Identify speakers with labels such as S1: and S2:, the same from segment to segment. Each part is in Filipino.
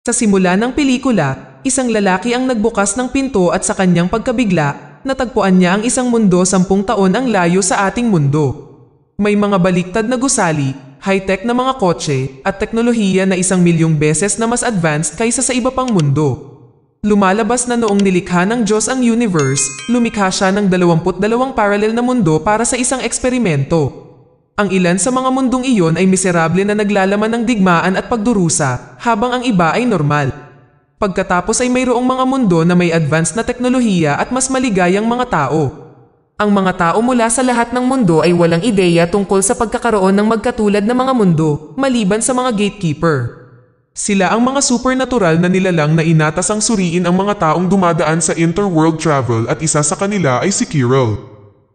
S1: Sa simula ng pelikula, isang lalaki ang nagbukas ng pinto at sa kanyang pagkabigla, natagpuan niya ang isang mundo 10 taon ang layo sa ating mundo. May mga baliktad na gusali, high-tech na mga kotse, at teknolohiya na 1,000,000 beses na mas advanced kaysa sa iba pang mundo. Lumalabas na noong nilikha ng Diyos ang universe, lumikha siya ng 22 parallel na mundo para sa isang eksperimento. Ang ilan sa mga mundong iyon ay miserable na naglalaman ng digmaan at pagdurusa, habang ang iba ay normal. Pagkatapos ay mayroong mga mundo na may advanced na teknolohiya at mas maligayang mga tao. Ang mga tao mula sa lahat ng mundo ay walang ideya tungkol sa pagkakaroon ng magkatulad na mga mundo, maliban sa mga gatekeeper. Sila ang mga supernatural na nilalang na inatas ang suriin ang mga taong dumadaan sa interworld travel at isa sa kanila ay si Kirill.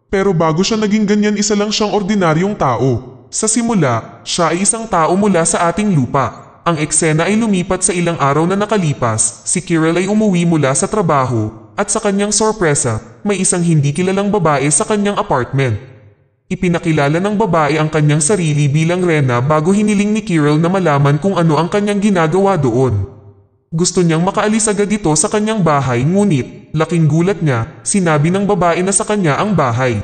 S1: Pero bago siya naging ganyan, isa lang siyang ordinaryong tao. Sa simula, siya ay isang tao mula sa ating lupa. Ang eksena ay lumipat sa ilang araw na nakalipas, si Kirill ay umuwi mula sa trabaho, at sa kanyang sorpresa, may isang hindi kilalang babae sa kanyang apartment. Ipinakilala ng babae ang kanyang sarili bilang Rena bago hiniling ni Kirill na malaman kung ano ang kanyang ginagawa doon. Gusto niyang makaalis agad ito sa kanyang bahay, ngunit, laking gulat niya, sinabi ng babae na sa kanya ang bahay.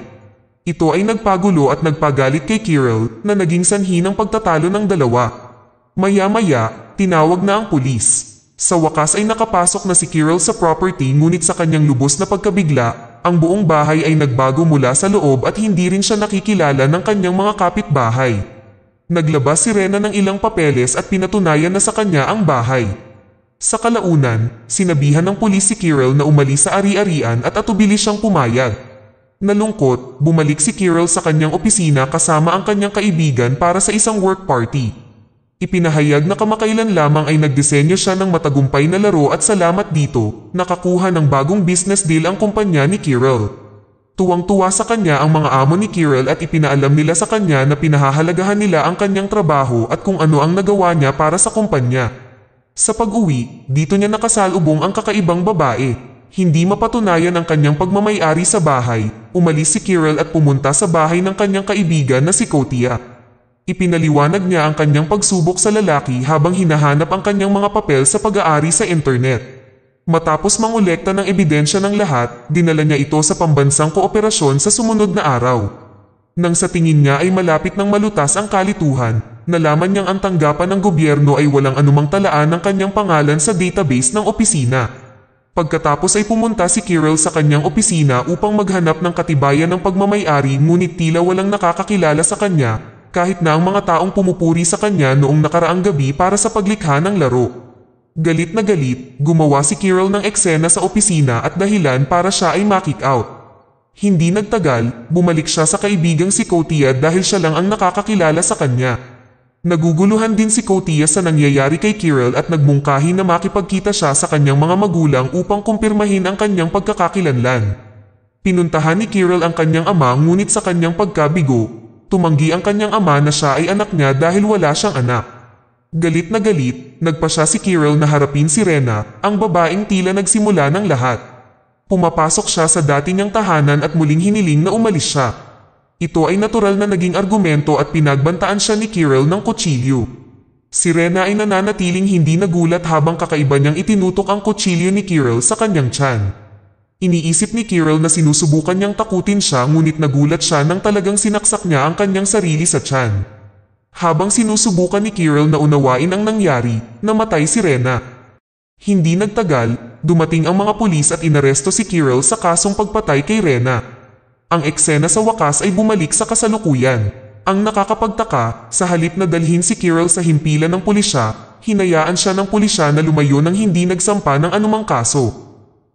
S1: Ito ay nagpagulo at nagpagalit kay Kirill na naging sanhi ng pagtatalo ng dalawa. Maya-maya, tinawag na ang pulis. Sa wakas ay nakapasok na si Kirill sa property, ngunit sa kanyang lubos na pagkabigla, ang buong bahay ay nagbago mula sa loob at hindi rin siya nakikilala ng kanyang mga kapitbahay. Naglabas si Rena ng ilang papeles at pinatunayan na sa kanya ang bahay. Sa kalaunan, sinabihan ng pulis si Kirill na umalis sa ari-arian at atubili siyang pumayag. Nalungkot, bumalik si Kirill sa kanyang opisina kasama ang kanyang kaibigan para sa isang work party. Ipinahayag na kamakailan lamang ay nagdisenyo siya ng matagumpay na laro at salamat dito, nakakuha ng bagong business deal ang kumpanya ni Kirill. Tuwang-tuwa sa kanya ang mga amo ni Kirill at ipinaalam nila sa kanya na pinahahalagahan nila ang kanyang trabaho at kung ano ang nagawa niya para sa kumpanya. Sa pag-uwi, dito niya nakasalubong ang kakaibang babae. Hindi mapatunayan ang kanyang pagmamay-ari sa bahay, umalis si Kirill at pumunta sa bahay ng kanyang kaibigan na si Kotia. Ipinaliwanag niya ang kanyang pagsubok sa lalaki habang hinahanap ang kanyang mga papel sa pag-aari sa internet. Matapos mangolekta ng ebidensya ng lahat, dinala niya ito sa pambansang kooperasyon sa sumunod na araw. Nang sa tingin niya ay malapit ng malutas ang kalituhan, nalaman niyang ang tanggapan ng gobyerno ay walang anumang talaan ng kanyang pangalan sa database ng opisina. Pagkatapos ay pumunta si Kirill sa kanyang opisina upang maghanap ng katibayan ng pagmamay-ari, ngunit tila walang nakakakilala sa kanya, kahit na ang mga taong pumupuri sa kanya noong nakaraang gabi para sa paglikha ng laro. Galit na galit, gumawa si Kirill ng eksena sa opisina at dahilan para siya ay ma-kick out. Hindi nagtagal, bumalik siya sa kaibigang si Kotia dahil siya lang ang nakakakilala sa kanya. Naguguluhan din si Kotia sa nangyayari kay Kirill at nagmungkahi na makipagkita siya sa kanyang mga magulang upang kumpirmahin ang kanyang pagkakakilanlan. Pinuntahan ni Kirill ang kanyang ama, ngunit sa kanyang pagkabigo, tumanggi ang kanyang ama na siya ay anak niya dahil wala siyang anak. Galit na galit, nagpa siya si Kirill na harapin si Rena, ang babaeng tila nagsimula ng lahat. Pumapasok siya sa dati niyang tahanan at muling hiniling na umalis siya. Ito ay natural na naging argumento at pinagbantaan siya ni Kirill ng kutsilyo. Si Rena ay nananatiling hindi nagulat habang kakaiba niyang itinutok ang kutsilyo ni Kirill sa kanyang tiyan. Iniisip ni Kirill na sinusubukan niyang takutin siya, ngunit nagulat siya nang talagang sinaksak niya ang kanyang sarili sa tiyan. Habang sinusubukan ni Kirill na unawain ang nangyari, namatay si Rena. Hindi nagtagal, dumating ang mga pulis at inaresto si Kirill sa kasong pagpatay kay Rena. Ang eksena sa wakas ay bumalik sa kasalukuyan. Ang nakakapagtaka, sa halip na dalhin si Kirill sa himpilan ng pulisya, hinayaan siya ng pulisya na lumayo nang hindi nagsampa ng anumang kaso.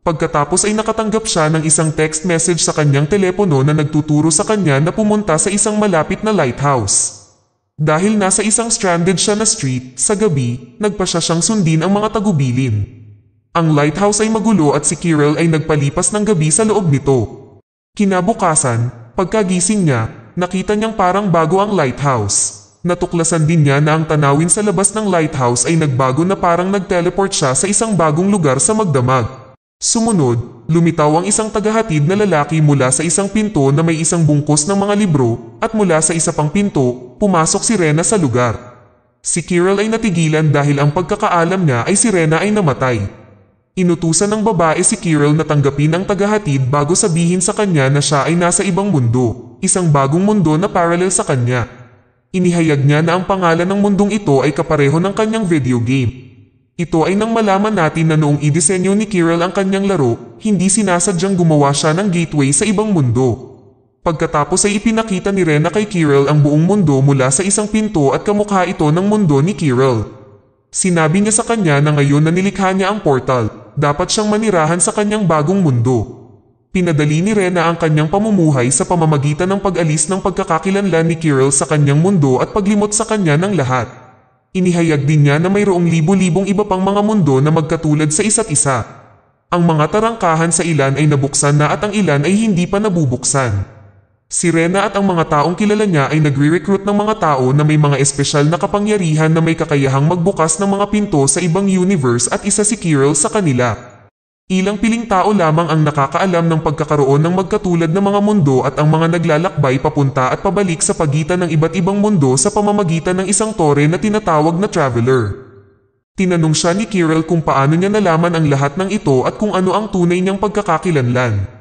S1: Pagkatapos ay nakatanggap siya ng isang text message sa kanyang telepono na nagtuturo sa kanya na pumunta sa isang malapit na lighthouse. Dahil nasa isang stranded siya na street, sa gabi, nagpa siya siyang sundin ang mga tagubilin. Ang lighthouse ay magulo at si Kirill ay nagpalipas ng gabi sa loob nito. Kinabukasan, pagkagising niya, nakita niyang parang bago ang lighthouse. Natuklasan din niya na ang tanawin sa labas ng lighthouse ay nagbago na parang nag-teleport siya sa isang bagong lugar sa magdamag. Sumunod, lumitaw ang isang tagahatid na lalaki mula sa isang pinto na may isang bungkus ng mga libro, at mula sa isa pang pinto, pumasok si Rena sa lugar.
S2: Si Kirel ay natigilan dahil ang pagkakaalam niya ay si Rena ay namatay. Inutusan ng babae si Kirel na tanggapin ang tagahatid bago sabihin sa kanya na siya ay nasa ibang mundo, isang bagong mundo na parallel sa kanya. Inihayag niya na ang pangalan ng mundong ito ay kapareho ng kanyang video game. Ito ay nang malaman natin na noong idisenyo ni Kirel ang kanyang laro, hindi sinasadyang gumawa siya ng gateway sa ibang mundo. Pagkatapos ay ipinakita ni Rena kay Kirel ang buong mundo mula sa isang pinto at kamukha ito ng mundo ni Kirel. Sinabi niya sa kanya na ngayon na nilikha niya ang portal, dapat siyang manirahan sa kanyang bagong mundo. Pinadali ni Rena ang kanyang pamumuhay sa pamamagitan ng pag-alis ng pagkakakilanlan ni Kirel sa kanyang mundo at paglimot sa kanya ng lahat. Inihayag din niya na mayroong libo-libong iba pang mga mundo na magkatulad sa isa't isa. Ang mga tarangkahan sa ilan ay nabuksan na at ang ilan ay hindi pa nabubuksan. Si Rena at ang mga taong kilala niya ay nagre-recruit ng mga tao na may mga espesyal na kapangyarihan na may kakayahang magbukas ng mga pinto sa ibang universe at isa si Kirel sa kanila. Ilang piling tao lamang ang nakakaalam ng pagkakaroon ng magkatulad na mga mundo at ang mga naglalakbay papunta at pabalik sa pagitan ng iba't ibang mundo sa pamamagitan ng isang tore na tinatawag na Traveler. Tinanong siya ni Kirel kung paano niya nalaman ang lahat ng ito at kung ano ang tunay niyang pagkakakilanlan.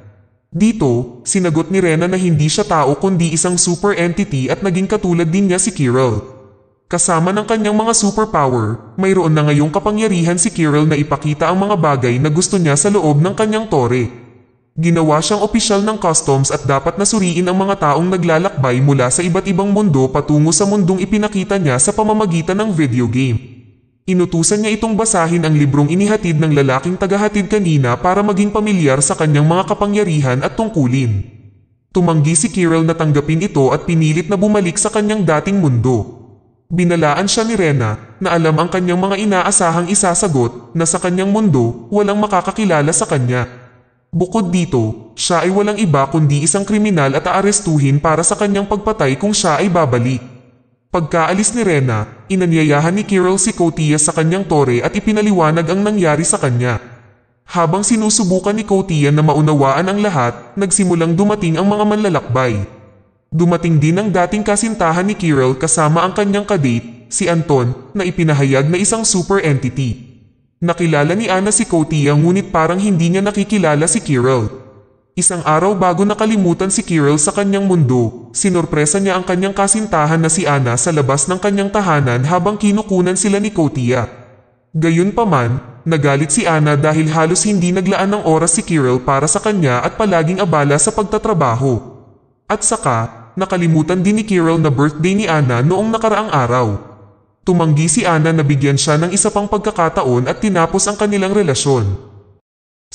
S2: Dito, sinagot ni Rena na hindi siya tao kundi isang super entity at naging katulad din niya si Kirel. Kasama ng kanyang mga superpower, mayroon na ngayong kapangyarihan si Kirel na ipakita ang mga bagay na gusto niya sa loob ng kanyang tore. Ginawa siyang opisyal ng customs at dapat nasuriin ang mga taong naglalakbay mula sa iba't ibang mundo patungo sa mundong ipinakita niya sa pamamagitan ng video game. Inutusan niya itong basahin ang librong inihatid ng lalaking tagahatid kanina para maging pamilyar sa kanyang mga kapangyarihan at tungkulin. Tumanggi si Kirel na tanggapin ito at pinilit na bumalik sa kanyang dating mundo. Binalaan siya ni Rena na alam ang kanyang mga inaasahang isasagot na sa kanyang mundo walang makakakilala sa kanya. Bukod dito, siya ay walang iba kundi isang kriminal at aarestuhin para sa kanyang pagpatay kung siya ay babalik. Pagkaalis ni Rena, inanyayahan ni Kirel si Kotia sa kanyang tore at ipinaliwanag ang nangyari sa kanya. Habang sinusubukan ni Kotia na maunawaan ang lahat, nagsimulang dumating ang mga manlalakbay. Dumating din ang dating kasintahan ni Kirel kasama ang kanyang kadate, si Anton, na ipinahayag na isang super entity. Nakilala ni Ana si Kotia ngunit parang hindi niya nakikilala si Kirel. Isang araw bago nakalimutan si Kirel sa kanyang mundo, sinurpresa niya ang kanyang kasintahan na si Ana sa labas ng kanyang tahanan habang kinukunan sila ni Kotia. Gayunpaman, nagalit si Ana dahil halos hindi naglaan ng oras si Kirel para sa kanya at palaging abala sa pagtatrabaho. At saka, nakalimutan din ni Kirel na birthday ni Ana noong nakaraang araw. Tumanggi si Ana na bigyan siya ng isa pang pagkakataon at tinapos ang kanilang relasyon.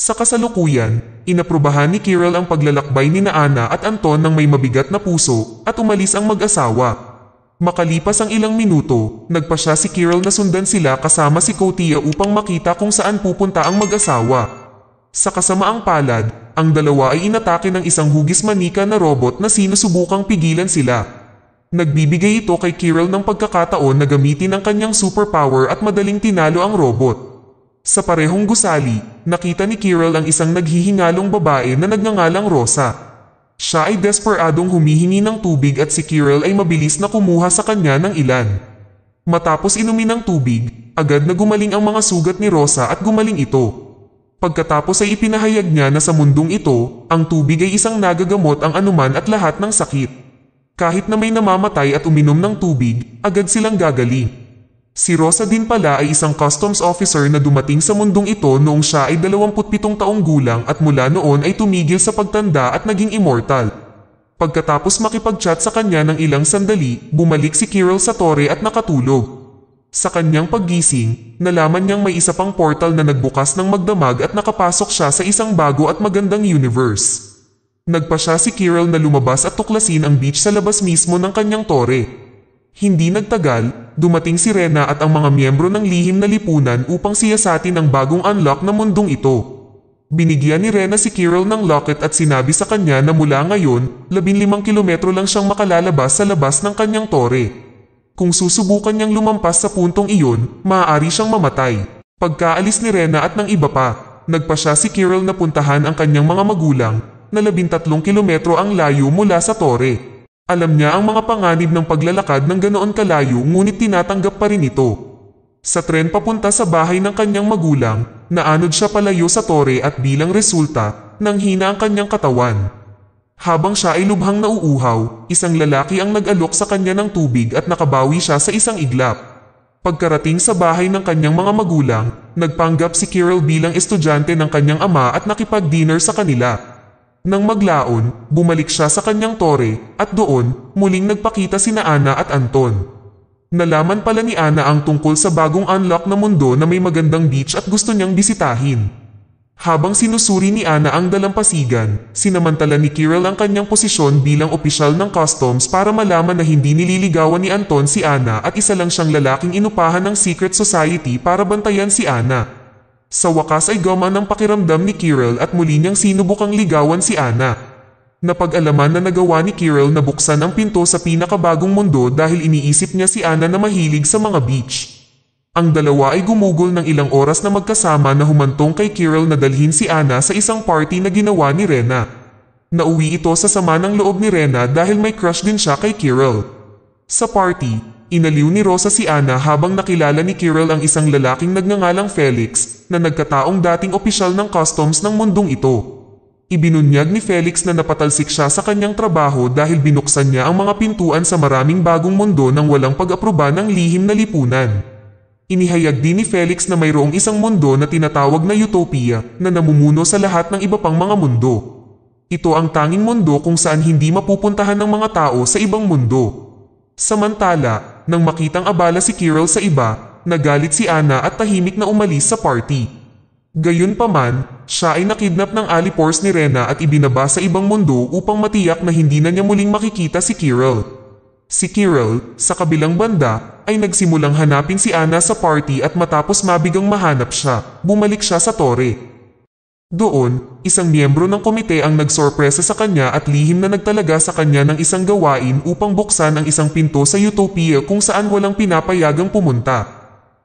S2: Sa kasalukuyan, inaprubahan ni Kirel ang paglalakbay ni Ana at Anton ng may mabigat na puso at umalis ang mag-asawa. Makalipas ang ilang minuto, nagpasya si Kirel na sundan sila kasama si Kotia upang makita kung saan pupunta ang mag-asawa. Sa kasamaang palad, ang dalawa ay inatake ng isang hugis manika na robot na sinusubukang pigilan sila. Nagbibigay ito kay Kirel ng pagkakataon na gamitin ang kanyang superpower at madaling tinalo ang robot. Sa parehong gusali, nakita ni Kirel ang isang naghihingalong babae na nagngangalang Rosa. Siya ay desperadong humihingi ng tubig at si Kirel ay mabilis na kumuha sa kanya ng ilan. Matapos inumin ng tubig, agad na gumaling ang mga sugat ni Rosa at gumaling ito. Pagkatapos ay ipinahayag niya na sa mundong ito, ang tubig ay isang nagagamot ang anuman at lahat ng sakit. Kahit na may namamatay at uminom ng tubig, agad silang gagaling. Si Rosa din pala ay isang customs officer na dumating sa mundong ito noong siya ay 27 taong gulang at mula noon ay tumigil sa pagtanda at naging immortal. Pagkatapos makipag-chat sa kanya ng ilang sandali, bumalik si Kirel sa tore at nakatulog. Sa kanyang paggising, nalaman niyang may isa pang portal na nagbukas ng magdamag at nakapasok siya sa isang bago at magandang universe. Nagpa siya si Kirel na lumabas at tuklasin ang beach sa labas mismo ng kanyang tore. Hindi nagtagal, dumating si Rena at ang mga miyembro ng lihim na lipunan upang siyasatin ang bagong unlock na mundong ito. Binigyan ni Rena si Kirel ng locket at sinabi sa kanya na mula ngayon, 15 kilometro lang siyang makalalabas sa labas ng kanyang tore. Kung susubukan niyang lumampas sa puntong iyon, maaari siyang mamatay. Pagkaalis ni Rena at ng iba pa, nagpa siya si Kirel na puntahan ang kanyang mga magulang, na 13 kilometro ang layo mula sa tore. Alam niya ang mga panganib ng paglalakad ng ganoon kalayo ngunit tinatanggap pa rin ito. Sa tren papunta sa bahay ng kanyang magulang, naanod siya palayo sa tore at bilang resulta, nanghina ang kanyang katawan. Habang siya ay lubhang nauuhaw, isang lalaki ang nag-alok sa kanya ng tubig at nakabawi siya sa isang iglap. Pagkarating sa bahay ng kanyang mga magulang, nagpanggap si Kirill bilang estudyante ng kanyang ama at nakipag-dinner sa kanila. Nang maglaon, bumalik siya sa kanyang tore at doon, muling nagpakita sina Ana at Anton. Nalaman pala ni Ana ang tungkol sa bagong unlock na mundo na may magandang beach at gusto niyang bisitahin. Habang sinusuri ni Ana ang dalampasigan, sinamantala ni Kirill ang kanyang posisyon bilang opisyal ng customs para malaman na hindi nililigawan ni Anton si Ana at isa lang siyang lalaking inupahan ng secret society para bantayan si Ana. Sa wakas ay gumaan ang pakiramdam ni Kirill at muli niyang sinubukang ligawan si Ana. Napag-alaman na nagawa ni Kirill na buksan ang pinto sa pinakabagong mundo dahil iniisip niya si Ana na mahilig sa mga beach. Ang dalawa ay gumugol ng ilang oras na magkasama na humantong kay Kirill na dalhin si Ana sa isang party na ginawa ni Rena. Nauwi ito sa sama ng loob ni Rena dahil may crush din siya kay Kirill. Sa party, inaliw ni Rosa si Ana habang nakilala ni Kirill ang isang lalaking nagngangalang Felix na nagkataong dating opisyal ng customs ng mundong ito. Ibinunyag ni Felix na napatalsik siya sa kanyang trabaho dahil binuksan niya ang mga pintuan sa maraming bagong mundo nang walang pag-aproba ng lihim na lipunan. Inihayag din ni Felix na mayroong isang mundo na tinatawag na Utopia na namumuno sa lahat ng iba pang mga mundo. Ito ang tanging mundo kung saan hindi mapupuntahan ng mga tao sa ibang mundo. Samantala, nang makitang abala si Kirill sa iba, nagalit si Ana at tahimik na umalis sa party. Gayunpaman, siya ay nakidnap ng alipores ni Rena at ibinaba sa ibang mundo upang matiyak na hindi na niya muling makikita si Kirill. Si Kirill, sa kabilang banda, ay nagsimulang hanapin si Ana sa party at matapos mabigang mahanap siya, bumalik siya sa tore. Doon, isang miyembro ng komite ang nagsorpresa sa kanya at lihim na nagtalaga sa kanya ng isang gawain upang buksan ang isang pinto sa Utopia kung saan walang pinapayagang pumunta.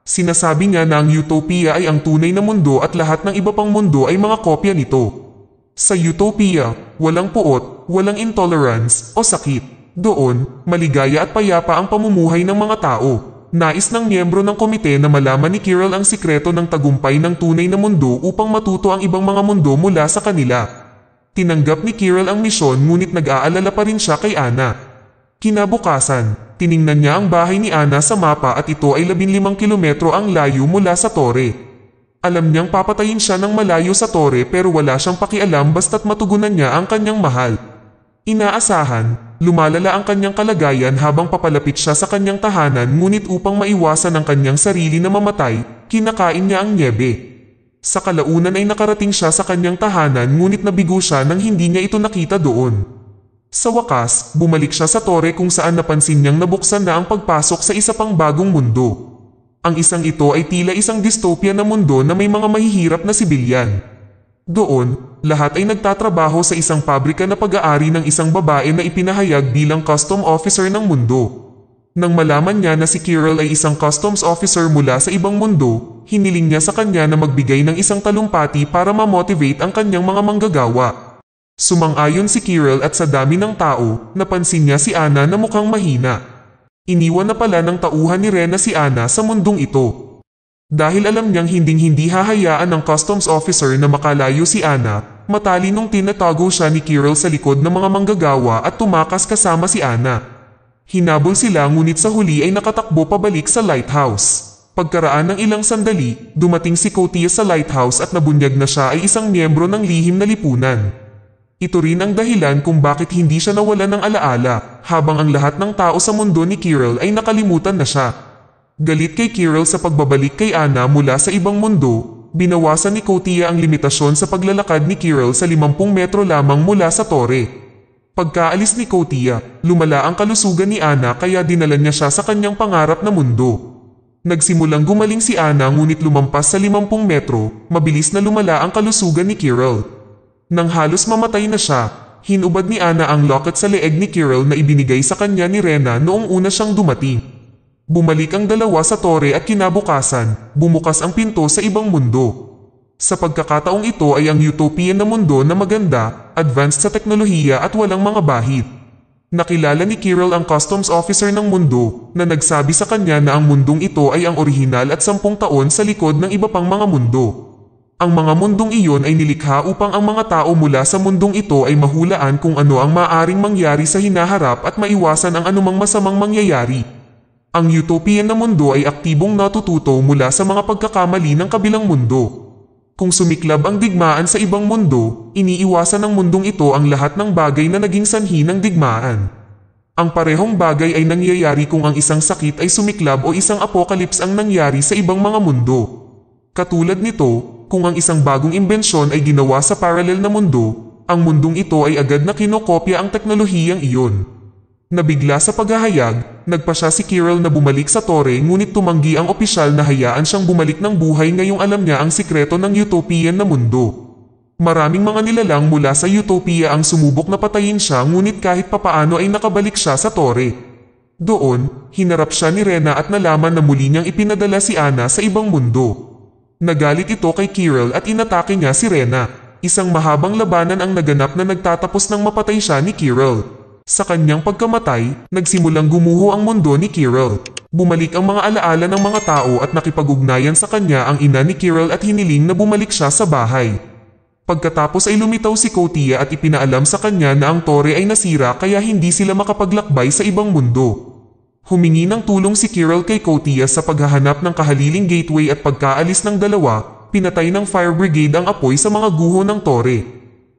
S2: Sinasabi niya na ang Utopia ay ang tunay na mundo at lahat ng iba pang mundo ay mga kopya nito. Sa Utopia, walang puot, walang intolerance o sakit. Doon, maligaya at payapa ang pamumuhay ng mga tao. Nais ng miyembro ng komite na malaman ni Kirill ang sikreto ng tagumpay ng tunay na mundo upang matuto ang ibang mga mundo mula sa kanila. Tinanggap ni Kirill ang misyon ngunit nag-aalala pa rin siya kay Ana. Kinabukasan, tiningnan niya ang bahay ni Ana sa mapa at ito ay 15 kilometro ang layo mula sa tore. Alam niyang papatayin siya ng malayo sa tore pero wala siyang pakialam basta't matugunan niya ang kanyang mahal. Inaasahan, lumalala ang kanyang kalagayan habang papalapit siya sa kanyang tahanan ngunit upang maiwasan ang kanyang sarili na mamatay, kinakain niya ang nyebe. Sa kalaunan ay nakarating siya sa kanyang tahanan ngunit nabigo siya nang hindi niya ito nakita doon. Sa wakas, bumalik siya sa tore kung saan napansin niyang nabuksan na ang pagpasok sa isa pang bagong mundo. Ang isang ito ay tila isang dystopia na mundo na may mga mahihirap na sibilyan. Doon, lahat ay nagtatrabaho sa isang pabrika na pag-aari ng isang babae na ipinahayag bilang custom officer ng mundo. Nang malaman niya na si Kirill ay isang customs officer mula sa ibang mundo, hiniling niya sa kanya na magbigay ng isang talumpati para ma-motivate ang kanyang mga manggagawa. Sumang-ayon si Kirill at sa dami ng tao, napansin niya si Ana na mukhang mahina. Iniwan na pala ng tauhan ni Rena si Ana sa mundong ito. Dahil alam niyang hinding-hindi hahayaan ng customs officer na makalayo si Ana, matalinong tinatago siya ni Kirill sa likod ng mga manggagawa at tumakas kasama si Ana. Hinabol sila ngunit sa huli ay nakatakbo pabalik sa lighthouse. Pagkaraan ng ilang sandali, dumating si Kotia sa lighthouse at nabunyag na siya ay isang miyembro ng lihim na lipunan. Ito rin ang dahilan kung bakit hindi siya nawalan ng alaala, habang ang lahat ng tao sa mundo ni Kirill ay nakalimutan na siya. Galit kay Kirill sa pagbabalik kay Ana mula sa ibang mundo, binawasan ni Kotia ang limitasyon sa paglalakad ni Kirill sa 50 metro lamang mula sa tore. Pagkaalis ni Kotia, lumala ang kalusugan ni Ana kaya dinala niya siya sa kanyang pangarap na mundo. Nagsimulang gumaling si Ana ngunit lumampas sa 50 metro, mabilis na lumala ang kalusugan ni Kirill. Nang halos mamatay na siya, hinubad ni Ana ang locket sa leeg ni Kirill na ibinigay sa kanya ni Rena noong una siyang dumating. Bumalik ang dalawa sa tore at kinabukasan, bumukas ang pinto sa ibang mundo. Sa pagkakataong ito ay ang utopian na mundo na maganda, advanced sa teknolohiya at walang mga bahid. Nakilala ni Kiril ang customs officer ng mundo na nagsabi sa kanya na ang mundong ito ay ang orihinal at 10 taon sa likod ng iba pang mga mundo. Ang mga mundong iyon ay nilikha upang ang mga tao mula sa mundong ito ay mahulaan kung ano ang maaaring mangyari sa hinaharap at maiwasan ang anumang masamang mangyayari. Ang utopian na mundo ay aktibong natututo mula sa mga pagkakamali ng kabilang mundo. Kung sumiklab ang digmaan sa ibang mundo, iniiwasan ng mundong ito ang lahat ng bagay na naging sanhi ng digmaan. Ang parehong bagay ay nangyayari kung ang isang sakit ay sumiklab o isang apokalips ang nangyari sa ibang mga mundo. Katulad nito, kung ang isang bagong imbensyon ay ginawa sa parallel na mundo, ang mundong ito ay agad na kinokopya ang teknolohiyang iyon. Nabigla sa paghahayag, nagpa siya si Kiril na bumalik sa tore ngunit tumanggi ang opisyal na hayaan siyang bumalik ng buhay ngayong alam niya ang sikreto ng utopian na mundo. Maraming mga nilalang mula sa utopia ang sumubok na patayin siya ngunit kahit papaano ay nakabalik siya sa tore. Doon, hinarap siya ni Rena at nalaman na muli niyang ipinadala si Anna sa ibang mundo. Nagalit ito kay Kiril at inatake niya si Rena. Isang mahabang labanan ang naganap na nagtatapos nang mapatay siya ni Kiril. Sa kanyang pagkamatay, nagsimulang gumuho ang mundo ni Kiril. Bumalik ang mga alaala ng mga tao at nakipag-ugnayan sa kanya ang ina ni Kiril at hiniling na bumalik siya sa bahay. Pagkatapos ay lumitaw si Kotia at ipinaalam sa kanya na ang tore ay nasira kaya hindi sila makapaglakbay sa ibang mundo. Humingi ng tulong si Kiril kay Kotia sa paghahanap ng kahaliling gateway at pagkaalis ng dalawa, pinatay ng fire brigade ang apoy sa mga guho ng tore.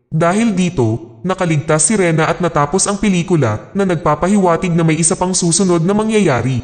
S2: Dahil dito, nakaligtas si Rena at natapos ang pelikula na nagpapahiwatig na may isa pang susunod na mangyayari.